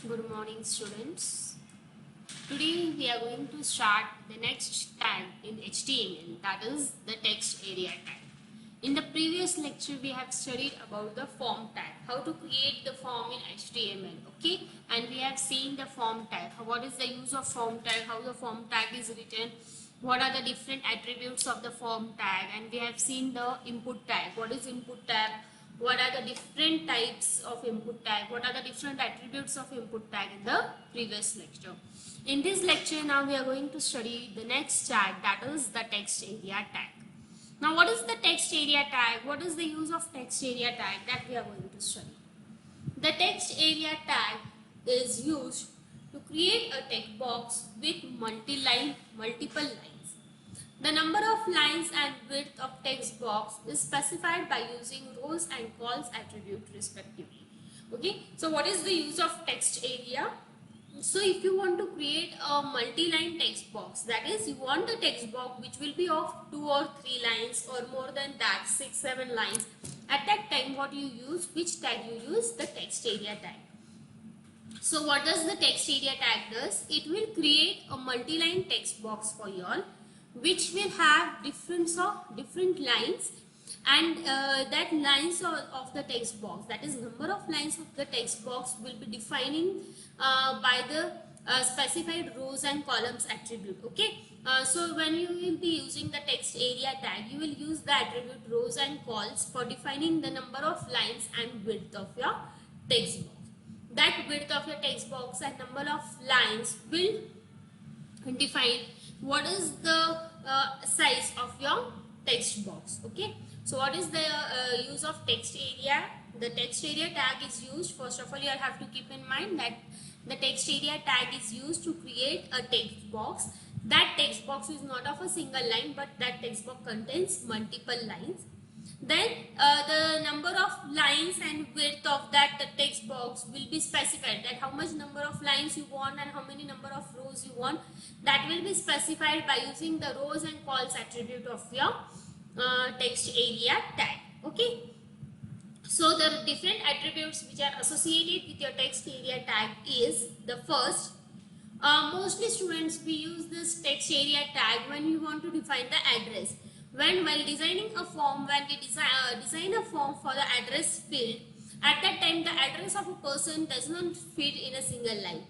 Good morning, students. Today we are going to start the next tag in HTML, that is the text area tag. In the previous lecture, we have studied about the form tag, how to create the form in HTML, okay? And we have seen the form tag, what is the use of form tag, how the form tag is written, what are the different attributes of the form tag, and we have seen the input tag, what is input tag, what are the different types of input tag, what are the different attributes of input tag in the previous lecture. In this lecture, now we are going to study the next tag, that is the text area tag. Now, what is the text area tag? What is the use of text area tag that we are going to study? The text area tag is used to create a text box with multiple lines. The number of lines and width of text box is specified by using rows and cols attribute respectively. Okay, so what is the use of text area? So if you want to create a multi-line text box, that is you want a text box which will be of 2 or 3 lines or more than that 6, 7 lines. At that time what you use, which tag you use? The text area tag. So what does the text area tag does? It will create a multi-line text box for you all, which will have different lines, and that lines of the text box, that is number of lines of the text box, will be defining by the specified rows and columns attribute. Okay, so when you will be using the text area tag, you will use the attribute rows and cols for defining the number of lines and width of your text box. That width of your text box and number of lines will define what is the size of your text box. Okay, so what is the use of text area? The text area tag is used, first of all you have to keep in mind that the text area tag is used to create a text box. That text box is not of a single line, but that text box contains multiple lines. Then the number of lines and width of that text box will be specified, that how much number of lines you want and how many number of rows you want. That will be specified by using the rows and cols attribute of your text area tag. Okay, so the different attributes which are associated with your text area tag is the first. Mostly students, we use this text area tag when we want to define the address. While designing a form, when we design a form for the address field, at that time the address of a person does not fit in a single line.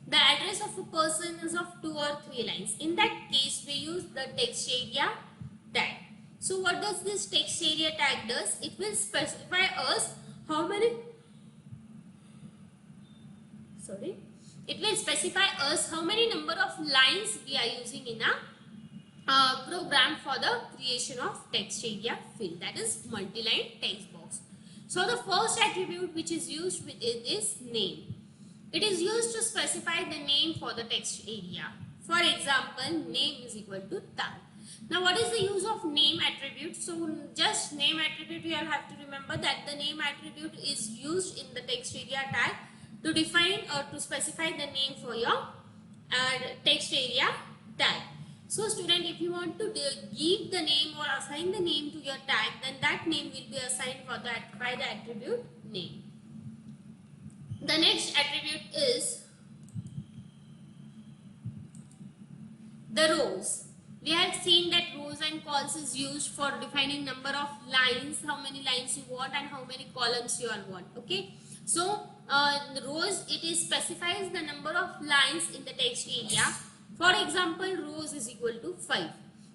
The address of a person is of 2 or 3 lines. In that case, we use the text area tag. So what does this text area tag does? It will specify us how many, it will specify us how many number of lines we are using in a program for the creation of text area field, that is multi-line text box. So the first attribute which is used with it is name. It is used to specify the name for the text area. For example, name is equal to tag. Now what is the use of name attribute? So just name attribute, you have to remember that the name attribute is used in the text area tag to define or to specify the name for your text area tag. So student, if you want to give the name or assign the name to your tag, then that name will be assigned for that by the attribute name. The next attribute is the rows. We have seen that rows and cols is used for defining number of lines, how many lines you want and how many columns you all want. Okay, so the rows, it is specifies the number of lines in the text area. For example, rows is equal to 5.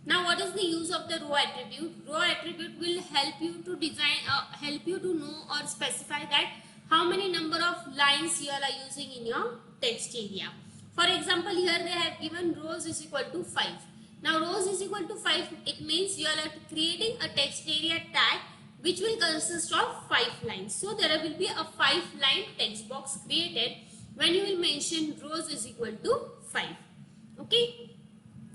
Now what is the use of the row attribute? Row attribute will help you to design, help you to know or specify that how many number of lines you are using in your text area. For example, here they have given rows is equal to 5. Now rows is equal to 5, it means you are creating a text area tag which will consist of 5 lines. So there will be a 5-line text box created when you will mention rows is equal to 5. Okay,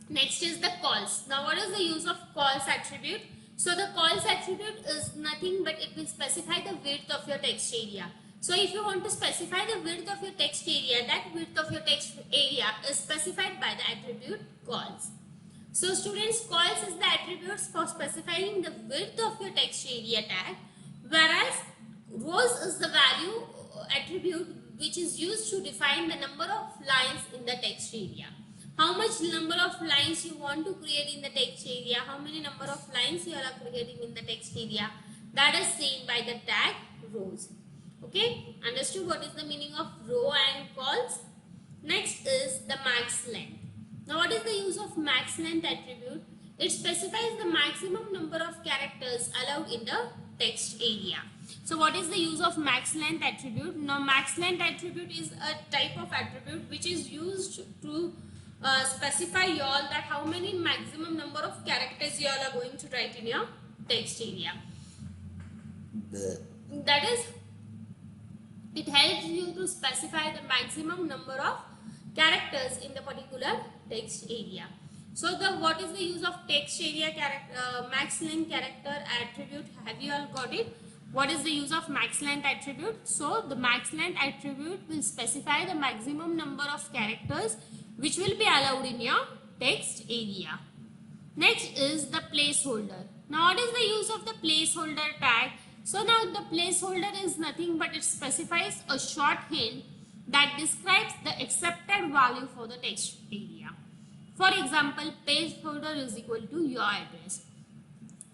next is the cols. Now what is the use of cols attribute? So the cols attribute is nothing but it will specify the width of your text area. So if you want to specify the width of your text area, that width of your text area is specified by the attribute cols. So students, cols is the attributes for specifying the width of your text area tag, whereas rows is the value attribute which is used to define the number of lines in the text area. How much number of lines you want to create in the text area, how many number of lines you are creating in the text area, that is seen by the tag rows. Okay, understood what is the meaning of row and calls? Next is the max length. Now what is the use of max length attribute? It specifies the maximum number of characters allowed in the text area. So what is the use of max length attribute? Now max length attribute is a type of attribute which is used to specify you all that how many maximum number of characters you all are going to write in your text area. That is, it helps you to specify the maximum number of characters in the particular text area. So what is the use of text area max length character attribute? Have you all got it? What is the use of max length attribute? So the max length attribute will specify the maximum number of characters which will be allowed in your text area. Next is the placeholder. Now what is the use of the placeholder tag? So now the placeholder is nothing but it specifies a short hint that describes the accepted value for the text area. For example, placeholder is equal to your address.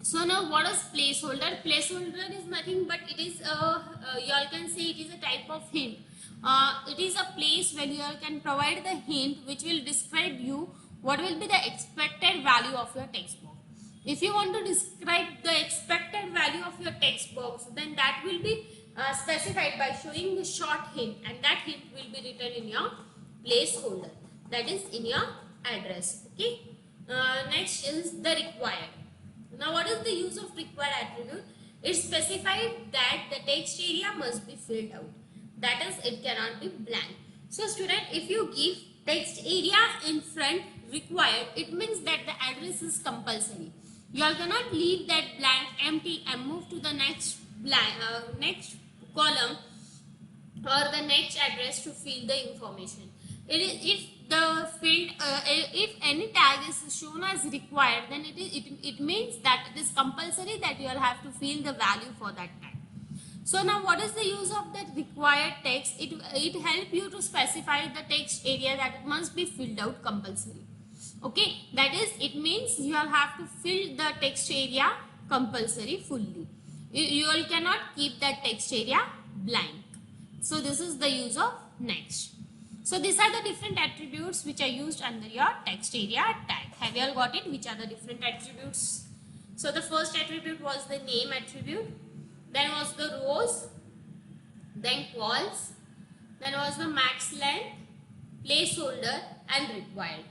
So now what is placeholder? Placeholder is nothing but it is you all can say it is a type of hint. It is a place where you all can provide the hint which will describe you what will be the expected value of your text box. If you want to describe the expected value of your text box, then that will be specified by showing the short hint, and that hint will be written in your placeholder, that is in your address. Okay. Next is the required. Now what is the use of required attribute? It specified that the text area must be filled out, that is it cannot be blank. So student, if you give text area in front required, it means that the address is compulsory. You all cannot leave that blank empty and move to the next next column or the next address to fill the information. If the field if any tag is shown as required, then it means that it is compulsory that you all have to fill the value for that tag. So now what is the use of that required text? It helps you to specify the text area that it must be filled out compulsory. Okay, that is, it means you all have to fill the text area compulsory fully. You all cannot keep that text area blank. So this is the use of next. So these are the different attributes which are used under your text area tag. Have you all got it? Which are the different attributes? So the first attribute was the name attribute. Then was the rows. Then calls. Then was the max length, placeholder and required.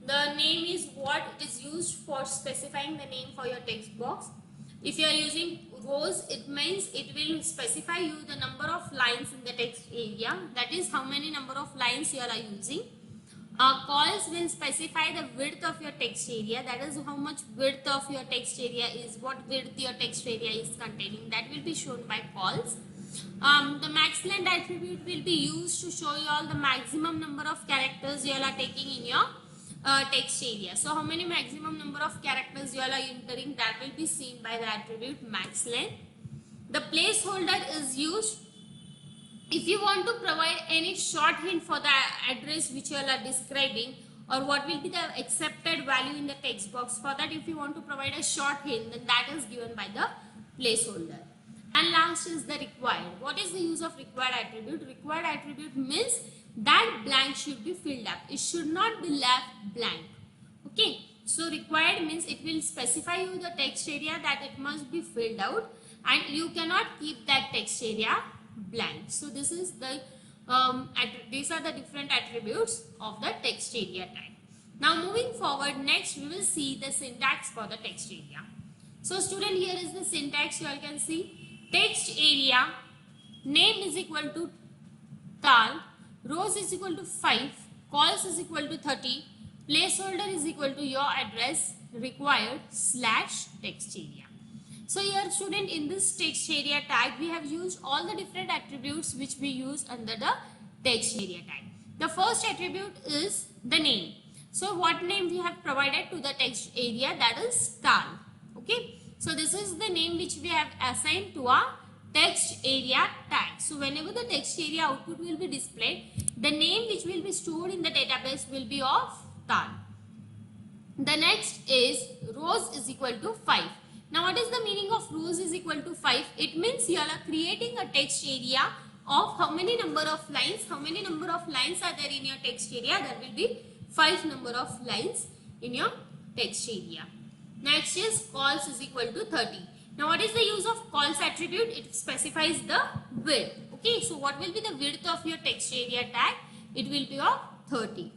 The name is what it is used for specifying the name for your text box. If you are using rows, it means it will specify you the number of lines in the text area, that is how many number of lines you are using. Calls will specify the width of your text area, that is how much width of your text area is, what width your text area is containing, that will be shown by calls. The max length attribute will be used to show you all the maximum number of characters you all are taking in your text area. So how many maximum number of characters you all are entering, that will be seen by the attribute max length. The placeholder is used if you want to provide any short hint for the address which you all are describing, or what will be the accepted value in the text box. For that, if you want to provide a short hint, then that is given by the placeholder. And last is the required. What is the use of required attribute? Required attribute means that blank should be filled up. It should not be left blank. Okay. So required means it will specify you the text area that it must be filled out, and you cannot keep that text area blank. So this is the these are the different attributes of the text area tag. Now moving forward, next we will see the syntax for the text area. So student, here is the syntax. You all can see text area, name is equal to tal, rows is equal to 5, calls is equal to 30, placeholder is equal to your address, required / text area. So here student, in this text area tag we have used all the different attributes which we use under the text area tag. The first attribute is the name. So what name we have provided to the text area, that is tal. Okay. So this is the name which we have assigned to our text area tag. So whenever the text area output will be displayed, the name which will be stored in the database will be of tal. The next is rows is equal to 5. Now what is the meaning of rows is equal to 5? It means you are creating a text area of how many number of lines. How many number of lines are there in your text area? There will be 5 number of lines in your text area. Next is calls is equal to 30. Now what is the use of calls attribute? It specifies the width. Okay, so what will be the width of your text area tag? It will be of 30.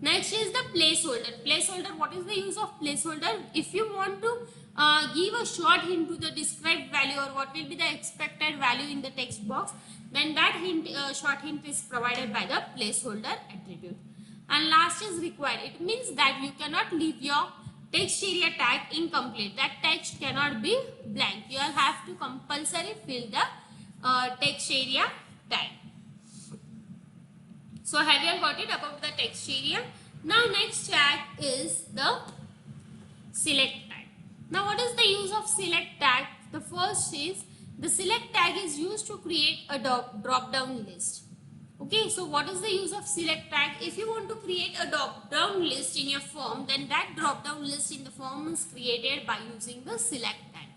Next is the placeholder. Placeholder, what is the use of placeholder? If you want to give a short hint to the described value or what will be the expected value in the text box, then that hint, short hint is provided by the placeholder attribute. And last is required. It means that you cannot leave your text area tag incomplete. That text cannot be blank. You will have to compulsory fill the text area tag. So have you all got it about the text area? Now next tag is the select tag. Now what is the use of select tag? The first is the select tag is used to create a drop down list. Okay, so what is the use of select tag? If you want to create a drop down list in your form, then that drop down list in the form is created by using the select tag.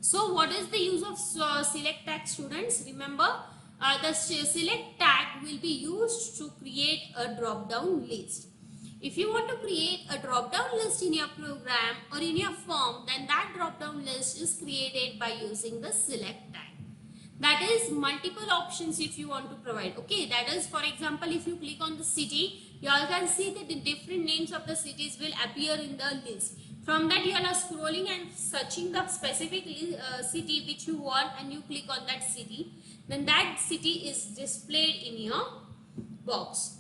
So what is the use of select tag, students? Remember, the select tag will be used to create a drop down list. If you want to create a drop down list in your program or in your form, then that drop down list is created by using the select tag. That is multiple options if you want to provide. Okay, that is, for example, if you click on the city, you all can see that the different names of the cities will appear in the list. From that, you all are scrolling and searching the specific city which you want, and you click on that city. Then that city is displayed in your box.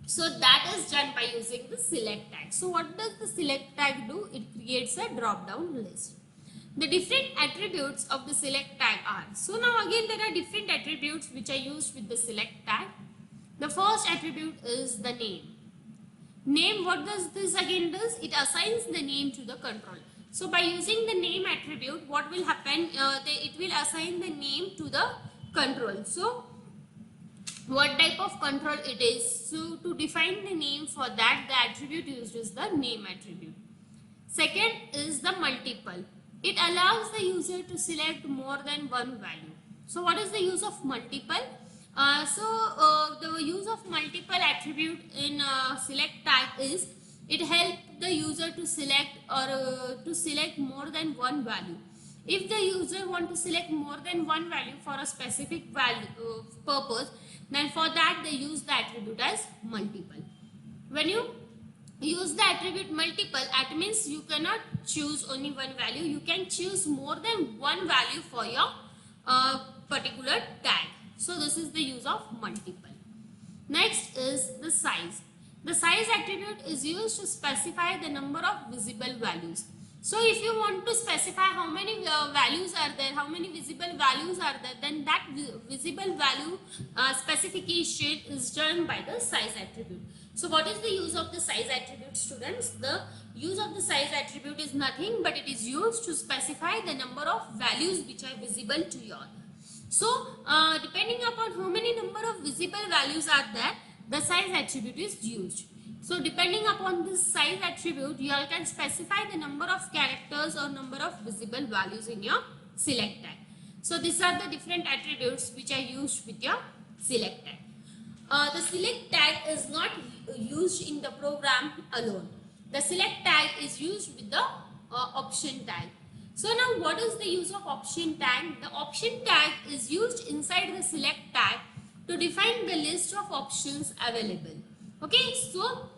So that is done by using the select tag. So what does the select tag do? It creates a drop down list. The different attributes of the select tag are. So now again there are different attributes which are used with the select tag. The first attribute is the name. Name, what does this again does? It assigns the name to the control. So by using the name attribute, what will happen? It will assign the name to the control. So what type of control it is? So to define the name for that, the attribute used is the name attribute. Second is the multiple. It allows the user to select more than one value. So what is the use of multiple? The use of multiple attribute in select tag is it helps the user to select or to select more than one value. If the user want to select more than one value for a specific value purpose, then for that they use the attribute as multiple. When you use the attribute multiple, that means you cannot choose only one value. You can choose more than one value for your particular tag. So this is the use of multiple. Next is the size. The size attribute is used to specify the number of visible values. So if you want to specify how many values are there, how many visible values are there, then that visible value specification is done by the size attribute. So what is the use of the size attribute, students? The use of the size attribute is nothing but it is used to specify the number of values which are visible to you all. So depending upon how many number of visible values are there, the size attribute is used. So depending upon this size attribute, you all can specify the number of characters or number of visible values in your select tag. So these are the different attributes which are used with your select tag. The select tag is not used in the program alone. The select tag is used with the option tag. So now what is the use of option tag? The option tag is used inside the select tag to define the list of options available. Okay, so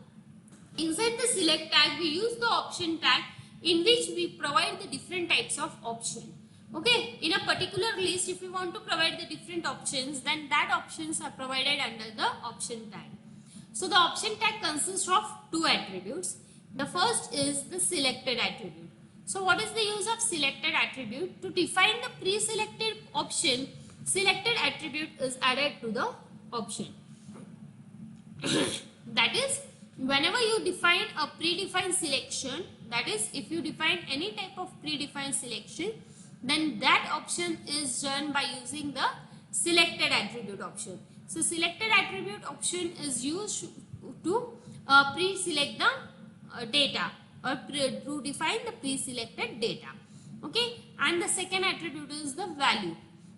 inside the select tag we use the option tag in which we provide the different types of option. Okay, in a particular list if we want to provide the different options, then that options are provided under the option tag. So the option tag consists of two attributes. The first is the selected attribute. So what is the use of selected attribute? To define the pre-selected option, selected attribute is added to the option. That is, whenever you define a predefined selection, that is if you define any type of predefined selection, then that option is done by using the selected attribute option. So selected attribute option is used to pre-select the data, or to define the pre-selected data. Okay, and the second attribute is the value.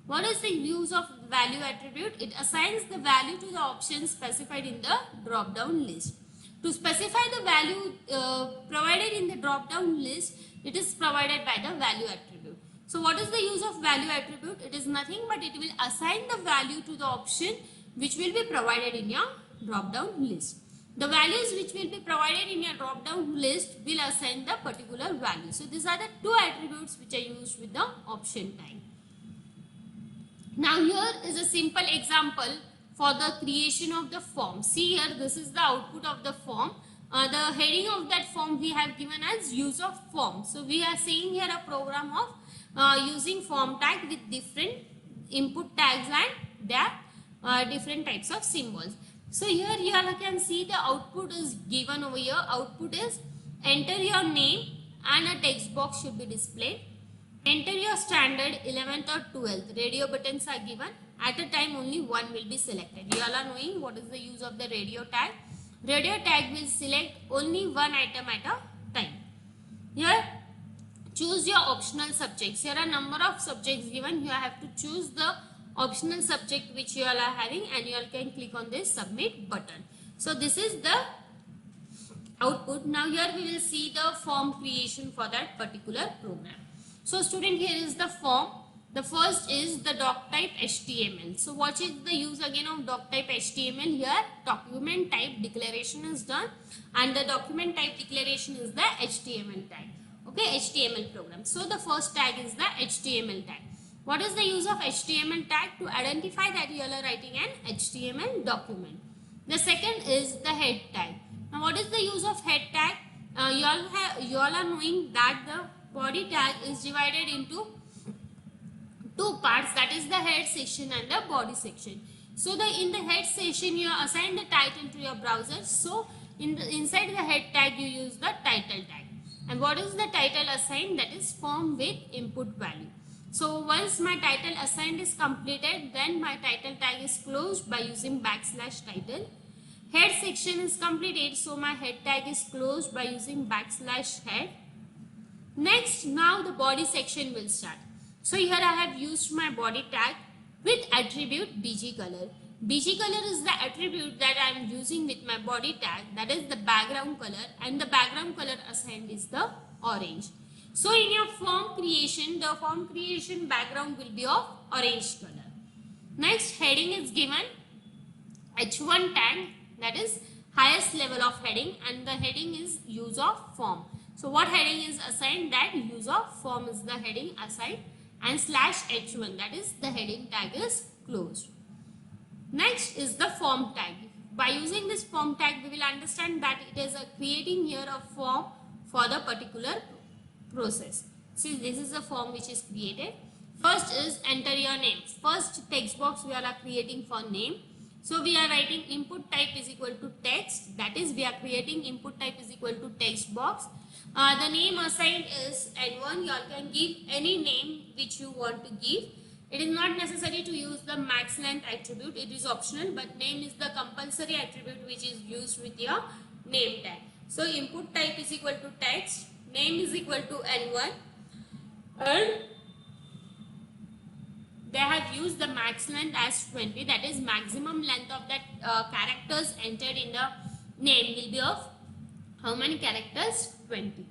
What is the use of value attribute? It assigns the value to the option specified in the drop down list. To specify the value provided in the drop down list, it is provided by the value attribute. So what is the use of value attribute? It is nothing but it will assign the value to the option which will be provided in your drop down list. The values which will be provided in your drop down list will assign the particular value. So these are the two attributes which are used with the option tag. Now here is a simple example for the creation of the form. See here, this is the output of the form. The heading of that form we have given as use of form. So we are seeing here a program of using form tag with different input tags and their different types of symbols. So here you all can see the output is given over here. Output is enter your name and a text box should be displayed. Enter your standard 11th or 12th. Radio buttons are given. At a time only one will be selected. You all are knowing what is the use of the radio tag. Radio tag will select only one item at a time. Here choose your optional subjects. Here are number of subjects given. You have to choose the optional subject which you all are having and you all can click on this submit button. So this is the output. Now here we will see the form creation for that particular program. So student, here is the form. The first is the doc type HTML. So what is the use again of doc type HTML? Here document type declaration is done and the document type declaration is the HTML tag. Okay, HTML program. So the first tag is the HTML tag. What is the use of HTML tag? To identify that you are writing an HTML document. The second is the head tag. Now what is the use of head tag? You all are knowing that the body tag is divided into two parts, that is the head section and the body section. So in the head section you assign the title to your browser. So inside the head tag you use the title tag. And what is the title assigned? That is form with input value. So once my title assigned is completed, then my title tag is closed by using \title. Head section is completed, so my head tag is closed by using \head. Next, now the body section will start. So here I have used my body tag with attribute BG color. BG color is the attribute that I am using with my body tag, that is the background color, and the background color assigned is the orange. So in your form creation, the form creation background will be of orange color. Next, heading is given H1 tag, that is highest level of heading, and the heading is use of form. So what heading is assigned? That use of form is the heading assigned, and /H1, that is the heading tag is closed. Next is the form tag. By using this form tag, we will understand that it is creating here a form for the particular process. See, this is the form which is created. First is enter your name. First text box we are creating for name. So we are writing input type is equal to text. That is, we are creating input type is equal to text box. The name assigned is N1. You all can give any name which you want to give. It is not necessary to use the max length attribute. It is optional, but name is the compulsory attribute which is used with your name tag. So input type is equal to text. Name is equal to N1. And they have used the max length as 20. That is, maximum length of that characters entered in the name will be of how many characters? 20.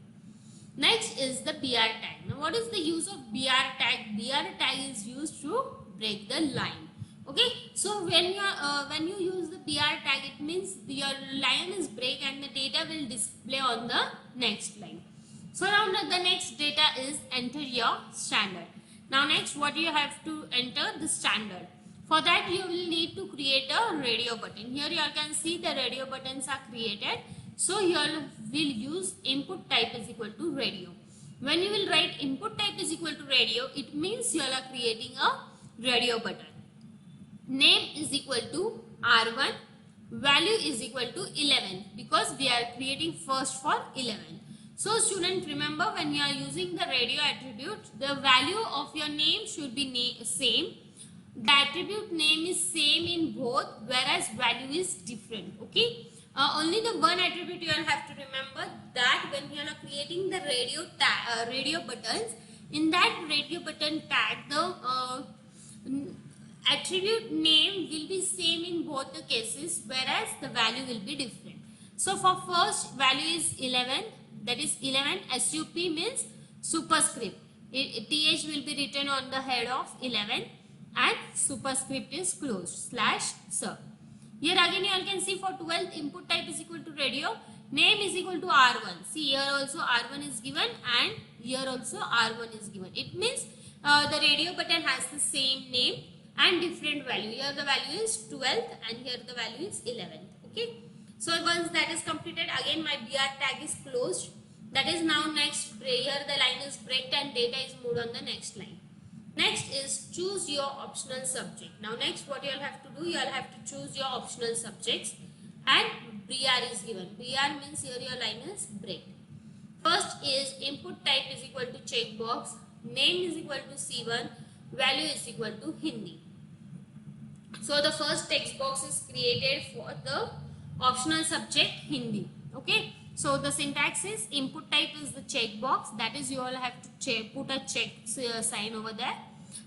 Next is the BR tag. Now what is the use of BR tag? BR tag is used to break the line. Okay, so when you use the BR tag, it means your line is break and the data will display on the next line. So now the next data is enter your standard. Now next, what you have to enter? The standard. For that you will need to create a radio button. Here you all can see the radio buttons are created. So you all will use input type is equal to radio. When you will write input type is equal to radio, it means you all are creating a radio button. Name is equal to R1. Value is equal to 11 because we are creating first for 11. So student, remember, when you are using the radio attribute, the value of your name should be same. The attribute name is same in both, whereas value is different. Okay. Only the one attribute you will have to remember, that when you are creating the radio buttons, in that radio button tag, the attribute name will be same in both the cases, whereas the value will be different. So for first value is 11, that is 11. SUP means superscript. TH will be written on the head of 11 and superscript is closed /sir. Here again you all can see for 12th, input type is equal to radio, name is equal to R1. See, here also R1 is given and here also R1 is given. It means the radio button has the same name and different value. Here the value is 12th and here the value is 11th. Okay. So once that is completed, again my BR tag is closed. That is now next, here the line is breaked and data is moved on the next line. Next is choose your optional subject. Now next what you all have to do, you all have to choose your optional subjects and BR is given. BR means here your line is breaked. First is input type is equal to checkbox, name is equal to C1, value is equal to Hindi. So the first text box is created for the optional subject Hindi. Okay. So the syntax is input type is the checkbox, that is you all have to put a check sign over there.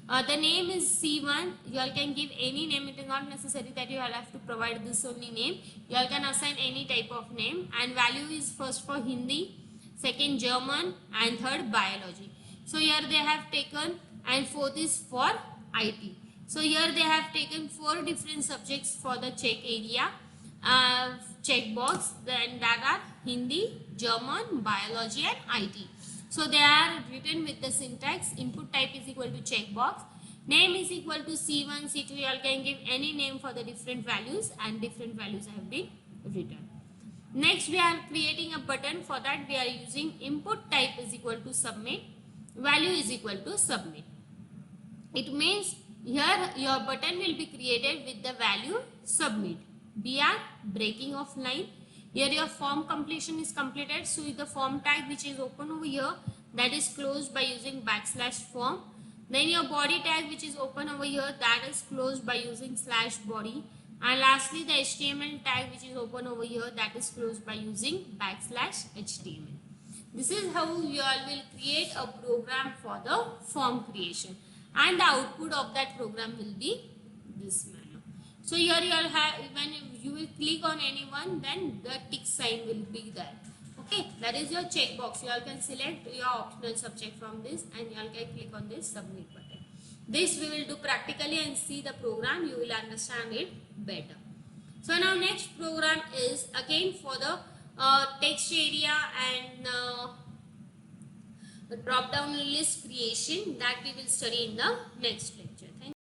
The name is C1. You all can give any name. It is not necessary that you all have to provide this only name. You all can assign any type of name. And value is first for Hindi, second German, and third biology. So here they have taken, and fourth is for IT. So here they have taken 4 different subjects for the check area. Checkbox, then that are Hindi, German, biology and IT. So they are written with the syntax input type is equal to checkbox, name is equal to C1, C2. You all can give any name for the different values and different values have been written. Next we are creating a button. For that we are using input type is equal to submit, value is equal to submit. It means here your button will be created with the value submit. BR breaking of line. Here your form completion is completed. So the form tag which is open over here, that is closed by using /form. Then your body tag which is open over here, that is closed by using /body. And lastly the HTML tag which is open over here, that is closed by using /HTML. This is how you all will create a program for the form creation. And the output of that program will be this manner. So here you all have, when you will click on anyone, then the tick sign will be there. Okay, that is your checkbox. You all can select your optional subject from this and you all can click on this submit button. This we will do practically and see the program. You will understand it better. So now next program is again for the text area and drop down list creation, that we will study in the next lecture. Thank you.